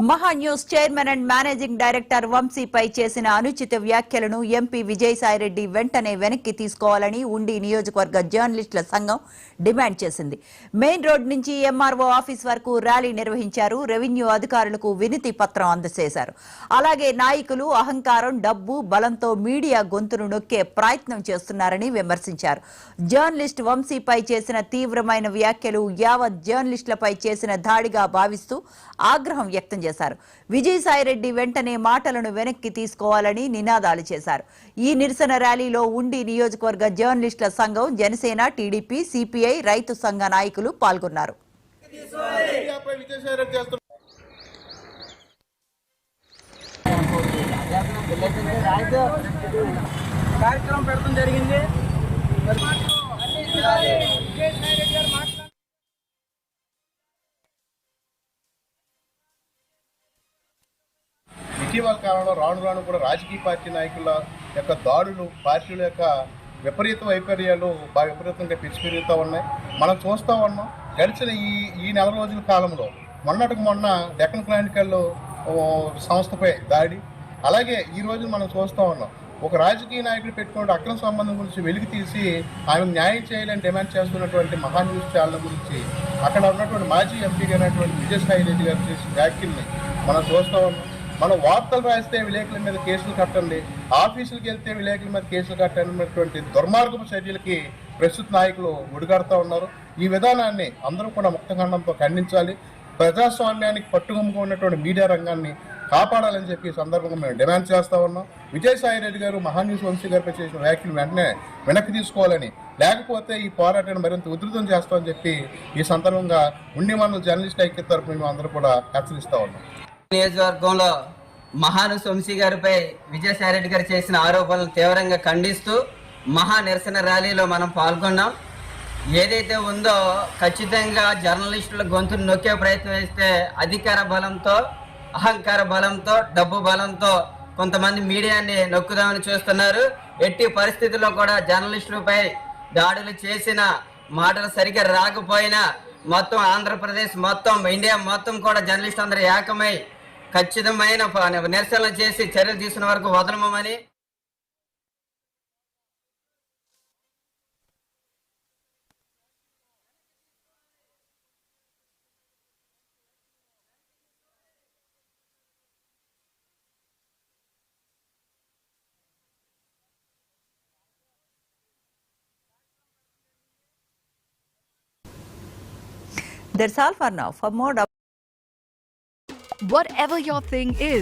మహా news chairman and managing director వంశీపై చేసిన అనుచిత వ్యాఖ్యలను ఎంపీ విజయసాయిరెడ్డి వెంటనే వెనక్కి తీసుకోవాలని ఉండి నియోజకవర్గ జర్నలిస్టుల సంఘం డిమాండ్ చేసింది. మెయిన్ రోడ్ నుంచి ఎంఆర్ఓ ఆఫీస్ వరకు ర్యాలీ నిర్వహించారు. రెవెన్యూ అధికారులకు వినతి పత్రం అందజేశారు. అలాగే నాయకులు అహంకారం, డబ్బు, బలంతో మీడియా గొంతును నొక్కే ప్రయత్నం చేస్తున్నారని విమర్శించారు. జర్నలిస్ట్ వంశీపై చేసిన తీవ్రమైన వ్యాఖ్యలు యావత్ జర్నలిస్టులపై చేసిన దాడిగా భావిస్తూ ఆగ్రహం వ్యక్తం చేశారు. విజయసాయిరెడ్డి వెంటనే మాటలను వెనక్కి తీసుకోవాలని నినాదాలు చేశారు. ఈ నిరసన ర్యాలీలో ఉండి నియోజకవర్గ జర్నలిస్టుల సంఘం, జనసేన, టీడీపీ, సిపిఐ, రైతు సంఘ నాయకులు పాల్గొన్నారు. కార్యక్రమం పెడతాం జరిగింది. ఇటీవల కాలంలో రాను కూడా రాజకీయ పార్టీ నాయకుల యొక్క దాడులు, పార్టీల యొక్క విపరీత వైపర్యాలు బాగా విపరీతంగా పెరుగుతూ ఉన్నాయి. మనం చూస్తూ ఉన్నాం. గడిచిన ఈ నెల రోజుల కాలంలో మొన్నటికి మొన్న డెక్కన్ క్రానికల్ సంస్థపై దాడి, అలాగే ఈ రోజు మనం చూస్తూ ఉన్నాం ఒక రాజకీయ నాయకుడు పెట్టుకున్న అక్రమ సంబంధం గురించి వెలికి తీసి ఆమెకు న్యాయం చేయాలని డిమాండ్ చేస్తున్నటువంటి మహా న్యూస్ ఛానల్ గురించి అక్కడ ఉన్నటువంటి మాజీ ఎంపీ అయినటువంటి విజయసాయిరెడ్డి గారు చేసిన వ్యాఖ్యల్ని మనం చూస్తూ ఉన్నాం. మనం వార్తలు రాస్తే విలేకరుల మీద కేసులు కట్టండి, ఆఫీసులకు వెళ్తే విలేకరుల మీద కేసులు కట్టండి అనేటువంటి దుర్మార్గపు చర్యలకి ప్రస్తుత నాయకులు ఒడిగడుతూ ఉన్నారు. ఈ విధానాన్ని అందరూ కూడా ముక్తఖండంతో ఖండించాలి. ప్రజాస్వామ్యానికి పట్టుకొమ్ముకు ఉన్నటువంటి మీడియా రంగాన్ని కాపాడాలని చెప్పి ఈ సందర్భంగా మేము డిమాండ్ చేస్తూ ఉన్నాం. విజయసాయిరెడ్డి గారు మహా న్యూస్ వంశీ గారిపై చేసిన వ్యాఖ్యలు వెంటనే వెనక్కి తీసుకోవాలని, లేకపోతే ఈ పోరాటాన్ని మరింత ఉధృతం చేస్తామని చెప్పి ఈ సందర్భంగా ఉండి మండల జర్నలిస్ట్ ఐక్యత తరఫున మేము అందరూ కూడా హెచ్చరిస్తూ ఉన్నాం. నియోజకవర్గంలో మహానుస్ వంశీ గారిపై విజయసాయిరెడ్డి గారు చేసిన ఆరోపణలు తీవ్రంగా ఖండిస్తూ మహా నిరసన ర్యాలీలో మనం పాల్గొన్నాం. ఏదైతే ఉందో ఖచ్చితంగా జర్నలిస్టుల గొంతును నొక్కే ప్రయత్నం చేస్తే అధికార బలంతో, అహంకార బలంతో, డబ్బు బలంతో కొంతమంది మీడియాని నొక్కుదామని చూస్తున్నారు. ఎట్టి పరిస్థితుల్లో కూడా జర్నలిస్టులపై దాడులు చేసిన మాటలు సరిగ్గా రాకపోయినా మొత్తం ఆంధ్రప్రదేశ్ మొత్తం, ఇండియా మొత్తం కూడా జర్నలిస్టు అందరూ ఏకమై ఖచ్చితమైన నిరసనలు చేసి చర్యలు తీసుకున్న వరకు వదలమని. That's all for now. For more Whatever your thing is,